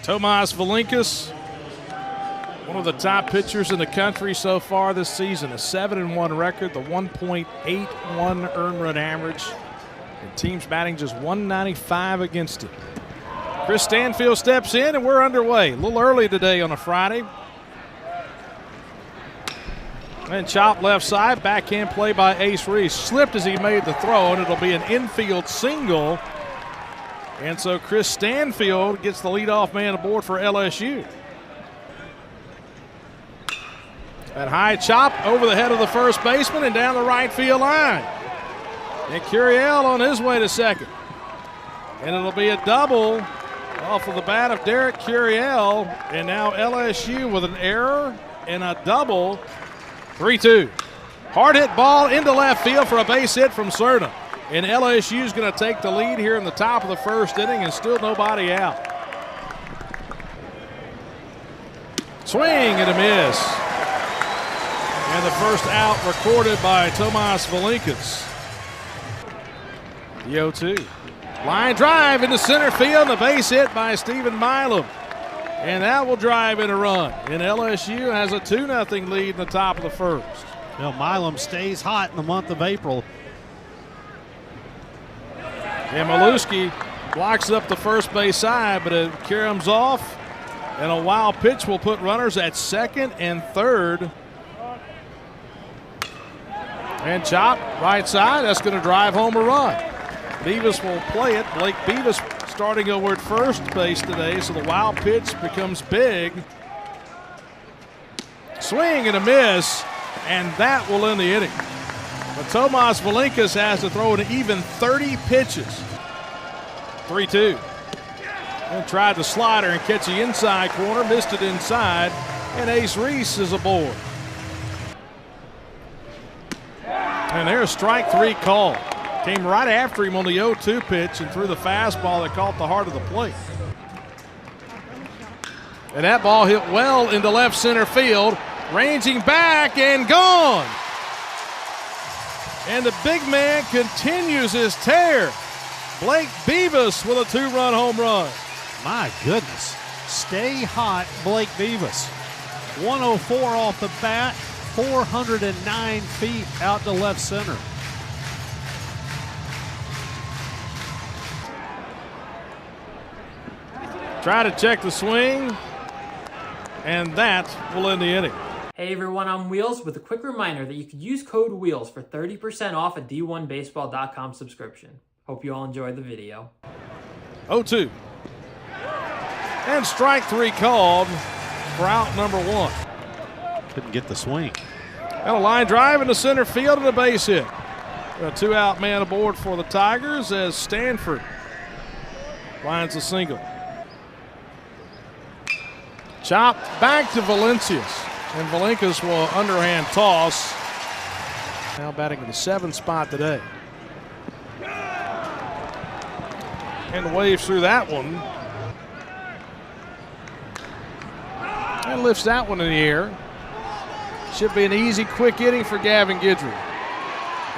Tomas Valinkas, one of the top pitchers in the country so far this season. A 7-1 record, the 1.81 earned run average. The team's batting just 195 against it. Chris Stanfield steps in, and we're underway. A little early today on a Friday. And chop left side, backhand play by Ace Reese. Slipped as he made the throw, and it'll be an infield single. And so Chris Stanfield gets the leadoff man aboard for LSU. That high chop over the head of the first baseman and down the right field line. And Curiel on his way to second. And it'll be a double off of the bat of Derek Curiel. And now LSU with an error and a double. 3-2. Hard hit ball into left field for a base hit from Cerna. And LSU is going to take the lead here in the top of the first inning, and still nobody out. Swing and a miss. And the first out recorded by Tomas Valinkas. The 0-2. Line drive into center field, and a base hit by Stephen Milam. And that will drive in a run. And LSU has a 2-0 lead in the top of the first. Well, Milam stays hot in the month of April. And Maluski blocks up the first base side, but it caroms off. And a wild pitch will put runners at second and third. And chop right side. That's going to drive home a run. Beavis will play it. Blake Beavis starting over at first base today, so the wild pitch becomes big. Swing and a miss, and that will end the inning. But Tomas Valinkas has to throw an even 30 pitches. 3-2. And tried the slider and catch the inside corner, missed it inside, and Ace Reese is aboard. And there's strike three call. Came right after him on the 0-2 pitch and threw the fastball that caught the heart of the plate. And that ball hit well into left center field, ranging back and gone. And the big man continues his tear. Blake Beavis with a 2-run home run. My goodness. Stay hot, Blake Beavis. 104 off the bat, 409 feet out to left center. Try to check the swing, and that will end the inning. Hey everyone, I'm Wheels with a quick reminder that you could use code WHEELS for 30% off a D1Baseball.com subscription. Hope you all enjoyed the video. 0-2. And strike three called for out number one. Couldn't get the swing. And a line drive into center field and a base hit. A 2-out man aboard for the Tigers as Stanford lines a single. Chop back to Valencius. And Valinkas will underhand toss. Now batting in the 7th spot today. And waves through that one. And lifts that one in the air. Should be an easy, quick inning for Gavin Guidry.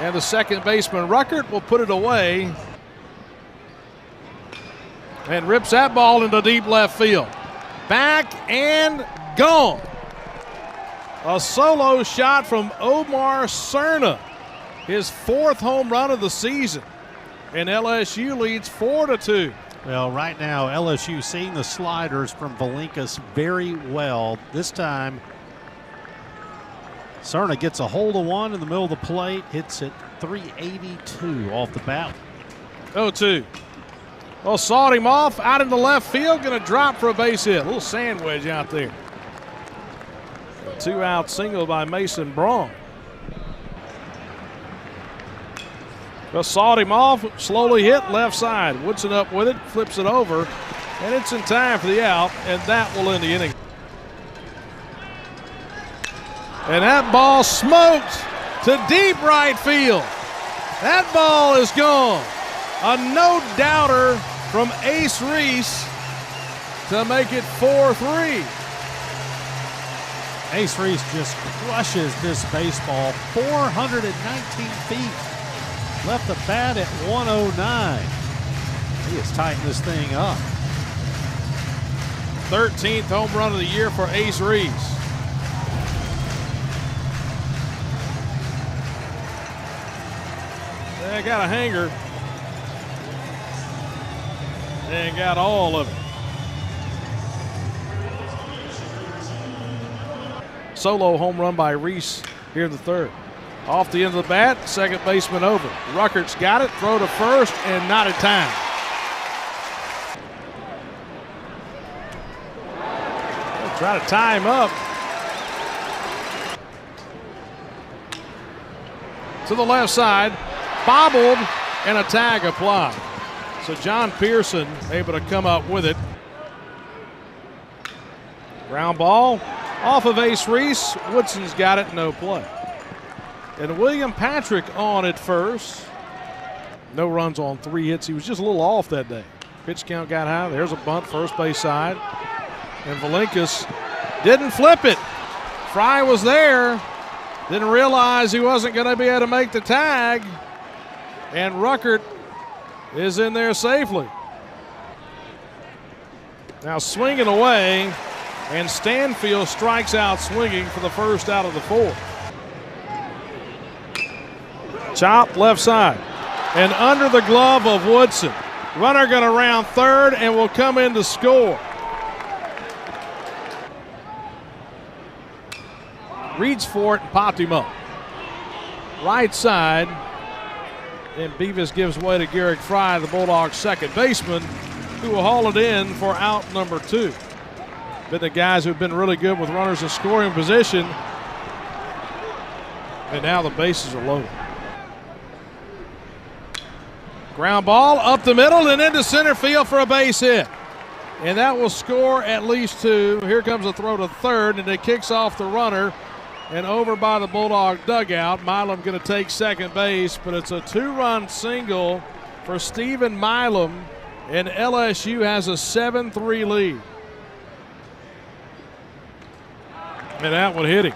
And the second baseman, Ruckert, will put it away. And rips that ball into deep left field. Back and gone. A solo shot from Omar Cerna. His 4th home run of the season. And LSU leads 4-2. Well, right now, LSU seeing the sliders from Valinkas very well. This time, Cerna gets a hold of one in the middle of the plate, hits it 382 off the bat. 0-2. Well, sawed him off out in the left field, going to drop for a base hit. A little sand wedge out there. A 2-out single by Mason Braun. Well, sawed him off, slowly hit left side. Woodson up with it, flips it over, and it's in time for the out, and that will end the inning. And that ball smoked to deep right field. That ball is gone. A no-doubter from Ace Reese to make it 4-3. Ace Reese just crushes this baseball. 419 feet. Left the bat at 109. He has tightened this thing up. 13th home run of the year for Ace Reese. They got a hanger. And got all of it. Solo home run by Reese here in the third. Off the end of the bat, second baseman over. Ruckert's got it, throw to first, and not in time. They'll try to tie him up. To the left side, bobbled, and a tag applied. So John Pearson able to come up with it. Ground ball off of Ace Reese. Woodson's got it, no play. And William Patrick on at first. No runs on 3 hits. He was just a little off that day. Pitch count got high. There's a bunt, first base side. And Valinkas didn't flip it. Fry was there. Didn't realize he wasn't going to be able to make the tag. And Ruckert is in there safely. Now swinging away, and Stanfield strikes out swinging for the first out of the 4th. Chop left side, and under the glove of Woodson. Runner going to round third and will come in to score. Reads for it and popped him up. Right side. And Beavis gives way to Garrick Fry, the Bulldogs' second baseman, who will haul it in for out number 2. Been the guys who've been really good with runners in scoring position. And now the bases are loaded. Ground ball up the middle and into center field for a base hit. And that will score at least 2. Here comes a throw to third, and it kicks off the runner. And over by the Bulldog dugout, Milam going to take second base, but it's a 2-run single for Stephen Milam, and LSU has a 7-3 lead. And that one hit him.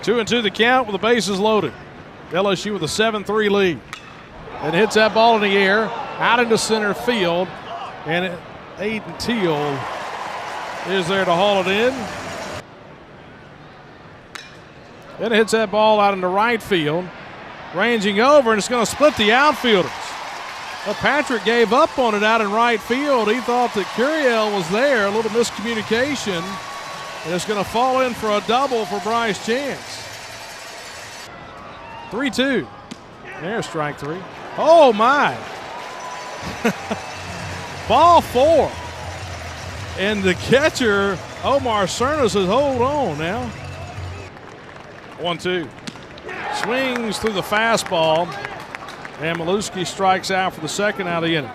2-2 the count with the bases loaded. LSU with a 7-3 lead. And hits that ball in the air, out into center field, and Aiden Teal is there to haul it in. Then it hits that ball out into right field, ranging over, and it's going to split the outfielders. But Patrick gave up on it out in right field. He thought that Curiel was there, a little miscommunication, and it's going to fall in for a double for Bryce Chance. 3-2. There's strike 3. Oh, my. Ball 4. And the catcher, Omar Cerna, says, hold on now. 1-2. Swings through the fastball, and Maluski strikes out for the second out of the inning.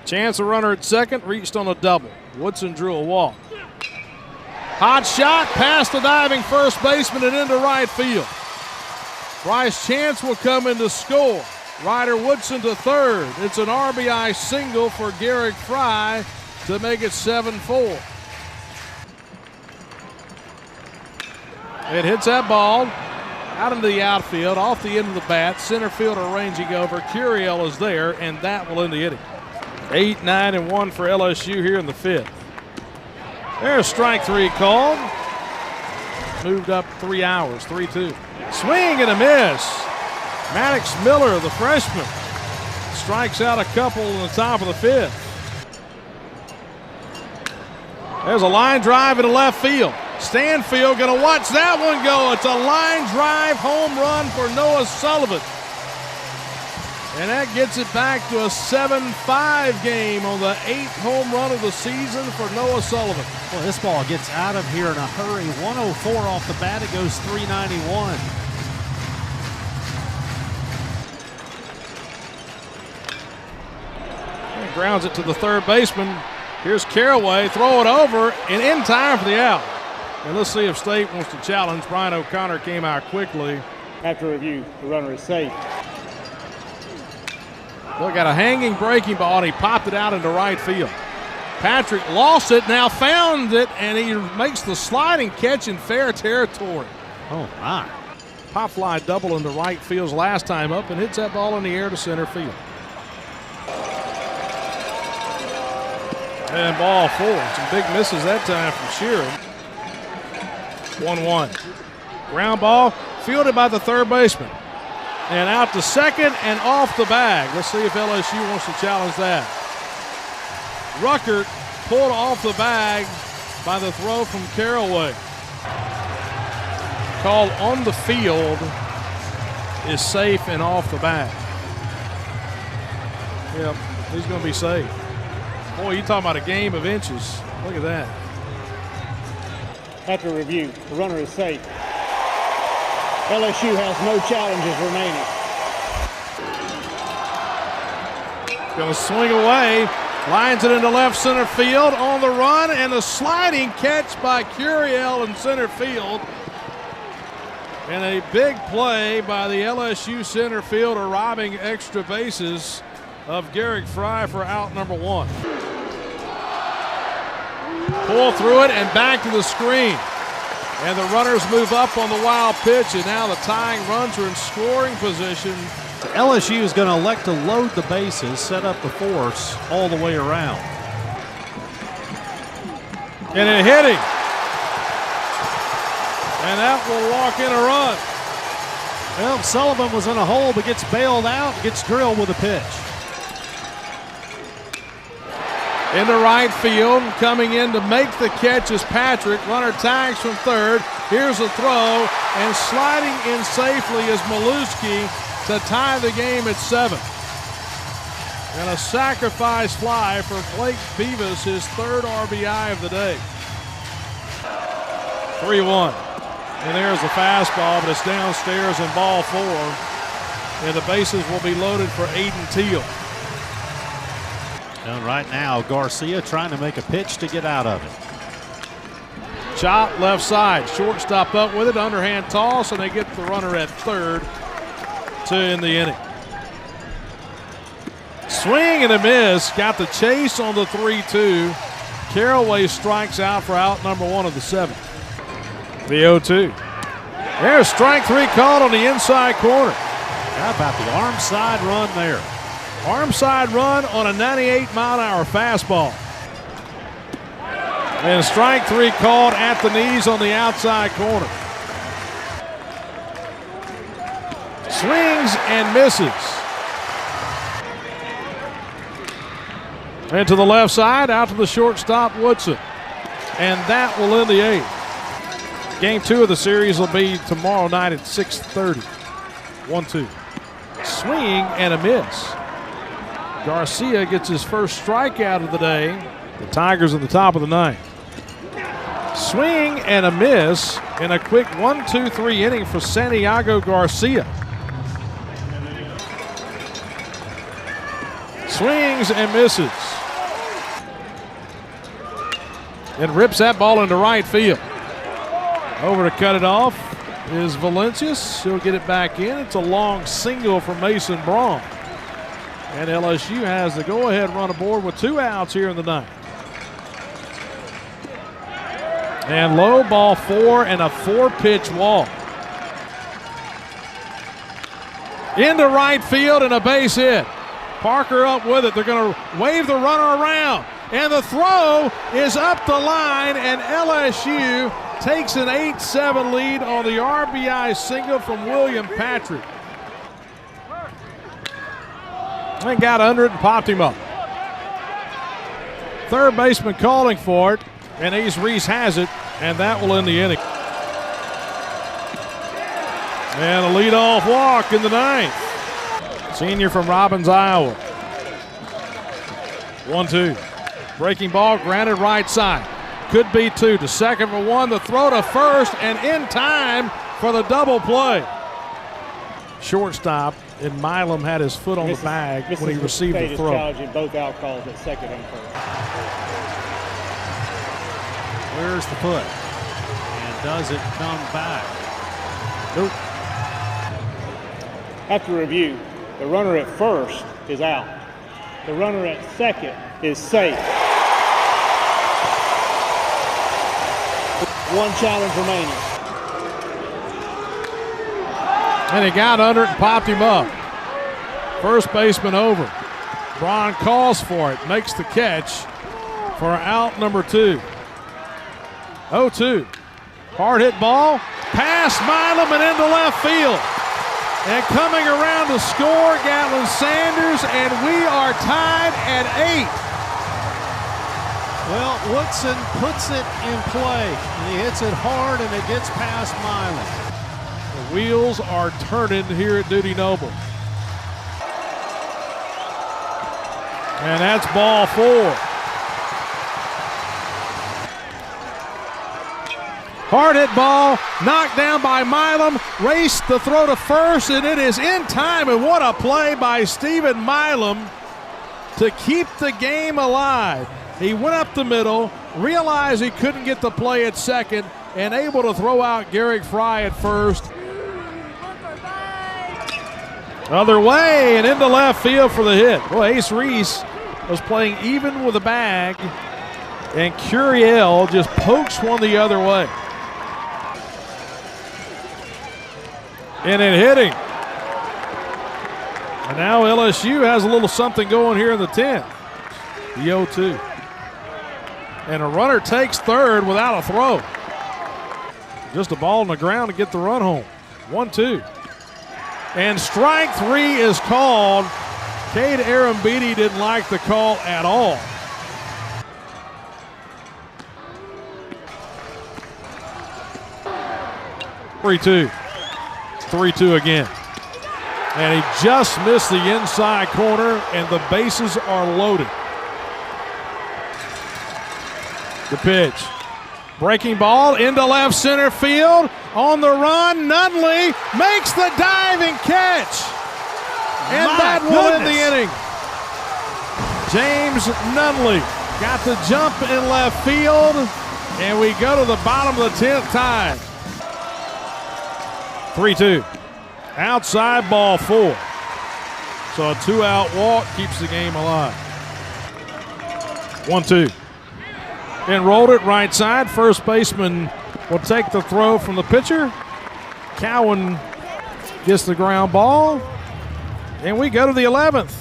Chance a runner at second, reached on a double. Woodson drew a walk. Hot shot past the diving first baseman and into right field. Bryce Chance will come in to score. Ryder Woodson to third. It's an RBI single for Garrick Fry to make it 7-4. It hits that ball out into the outfield, off the end of the bat. Center fielder ranging over. Curiel is there, and that will end the inning. 8, 9, and 1 for LSU here in the 5th. There's strike 3 called. Moved up 3 hours, 3-2. Swing and a miss. Maddox Miller, the freshman, strikes out a couple in the top of the 5th. There's a line drive into left field. Stanfield going to watch that one go. It's a line drive home run for Noah Sullivan. And that gets it back to a 7-5 game on the 8th home run of the season for Noah Sullivan. Well, this ball gets out of here in a hurry. 104 off the bat. It goes 391. And grounds it to the third baseman. Here's Caraway. Throw it over and in time for the out. And let's see if State wants to challenge. Brian O'Connor came out quickly. After review, the runner is safe. Well, got a hanging breaking ball, and he popped it out into right field. Patrick lost it, now found it, and he makes the sliding catch in fair territory. Oh, my. Pop fly double into right field's last time up and hits that ball in the air to center field. And ball 4. Some big misses that time from Sheeran. 1-1. Ground ball fielded by the third baseman. And out to second and off the bag. Let's see if LSU wants to challenge that. Ruckert pulled off the bag by the throw from Caraway. Call on the field is safe and off the bag. Yep, he's going to be safe. Boy, you talking about a game of inches. Look at that. After review, the runner is safe. LSU has no challenges remaining. Going to swing away. Lines it into left center field on the run, and a sliding catch by Curiel in center field. And a big play by the LSU center fielder, robbing extra bases of Garrick Fry for out number 1. Pull through it and back to the screen. And the runners move up on the wild pitch, and now the tying runs are in scoring position. LSU is going to elect to load the bases, set up the force all the way around. And a hitting. And that will walk in a run. Well, Sullivan was in a hole but gets bailed out, gets drilled with a pitch. Into right field, coming in to make the catch is Patrick. Runner tags from third. Here's a throw, and sliding in safely is Maluski to tie the game at 7. And a sacrifice fly for Blake Beavis, his third RBI of the day. 3-1. And there's the fastball, but it's downstairs in ball 4. And the bases will be loaded for Aiden Teal. And right now, Garcia trying to make a pitch to get out of it. Chop left side. Shortstop up with it. Underhand toss, and they get the runner at third to end the inning. Swing and a miss. Got the chase on the 3-2. Caraway strikes out for out number 1 of the 7th. The 0-2. There's strike 3 called on the inside corner. How about the arm side run there? Arm side run on a 98-mile-an-hour fastball. And strike 3 called at the knees on the outside corner. Swings and misses. And to the left side, out to the shortstop, Woodson. And that will end the 8th. Game 2 of the series will be tomorrow night at 6:30. 1-2. Swing and a miss. Garcia gets his first strikeout of the day. The Tigers at the top of the 9th. Swing and a miss in a quick 1-2-3 inning for Santiago Garcia. Swings and misses. And rips that ball into right field. Over to cut it off is Valencius. He'll get it back in. It's a long single for Mason Braun. And LSU has the go-ahead run aboard with 2 outs here in the 9th. And low, ball 4 and a 4-pitch walk. Into right field and a base hit. Parker up with it. They're going to wave the runner around. And the throw is up the line, and LSU takes an 8-7 lead on the RBI single from William Patrick. And got under it and popped him up. Third baseman calling for it, and Ace Reese has it, and that will end the inning. And a leadoff walk in the 9th. Senior from Robbins, Iowa. 1-2. Breaking ball, grounded right side. Could be 2 to second for 1. The throw to first, and in time for the double play. Shortstop in Milam had his foot on the bag when he received the throw. Challenging both out calls at second and first. Where's the foot? And does it come back? Nope. After review, the runner at first is out. The runner at second is safe. 1 challenge remaining. And he got under it and popped him up. First baseman over. Braun calls for it, makes the catch for out number 2. 0-2. Hard hit ball, past Milam and into left field. And coming around to score, Gatlin Sanders, and we are tied at 8. Well, Woodson puts it in play, and he hits it hard, and it gets past Milam. The wheels are turning here at Dudy Noble. And that's ball 4. Hard hit ball, knocked down by Milam, raced the throw to first, and it is in time. And what a play by Stephen Milam to keep the game alive. He went up the middle, realized he couldn't get the play at second, and able to throw out Garrick Fry at first. Other way and into left field for the hit. Well, Ace Reese was playing even with the bag, and Curiel just pokes one the other way. And it hitting. And now LSU has a little something going here in the 10th. The 0-2. And a runner takes third without a throw. Just a ball on the ground to get the run home. 1-2. And strike 3 is called. Cade Arambidi didn't like the call at all. Three-two. 3-2 again. And he just missed the inside corner, and the bases are loaded. The pitch. Breaking ball into left center field. On the run, Nunley makes the diving catch. And that will end the inning. James Nunley got the jump in left field, and we go to the bottom of the 10th time. 3-2. Outside, ball 4. So a 2-out walk keeps the game alive. 1-2. And rolled it right side. First baseman will take the throw from the pitcher. Cowan gets the ground ball. And we go to the 11th.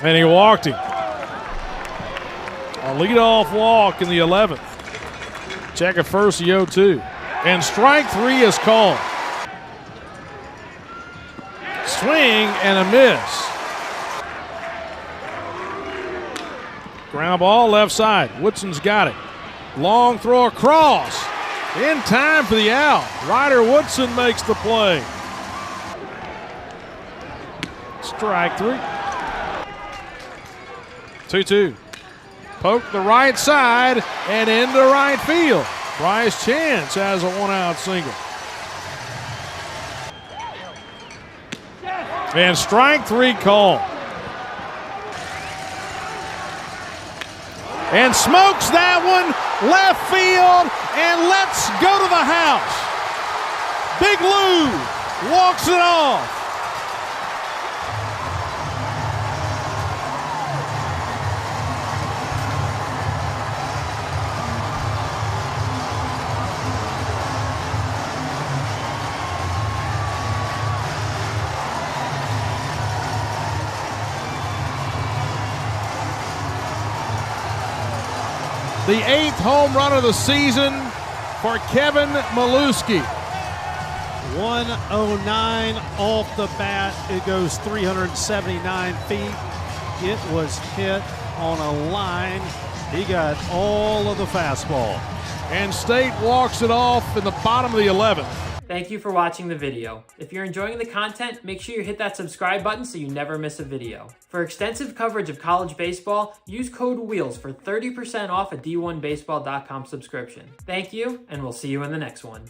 And he walked him. A leadoff walk in the 11th. Check at first, the 0-2. And strike 3 is called. Swing and a miss. Ground ball left side. Woodson's got it. Long throw across. In time for the out. Ryder Woodson makes the play. Strike 3. 2-2. Poke the right side and into right field. Bryce Chance has a 1-out single. And strike 3 call. And smokes that one left field, and let's go to the house. Big Lou walks it off. The 8th home run of the season for Kevin Maluski. 109 off the bat. It goes 379 feet. It was hit on a line. He got all of the fastball. And State walks it off in the bottom of the 11th. Thank you for watching the video. If you're enjoying the content, make sure you hit that subscribe button so you never miss a video. For extensive coverage of college baseball, use code WHEELS for 30% off a D1Baseball.com subscription. Thank you, and we'll see you in the next one.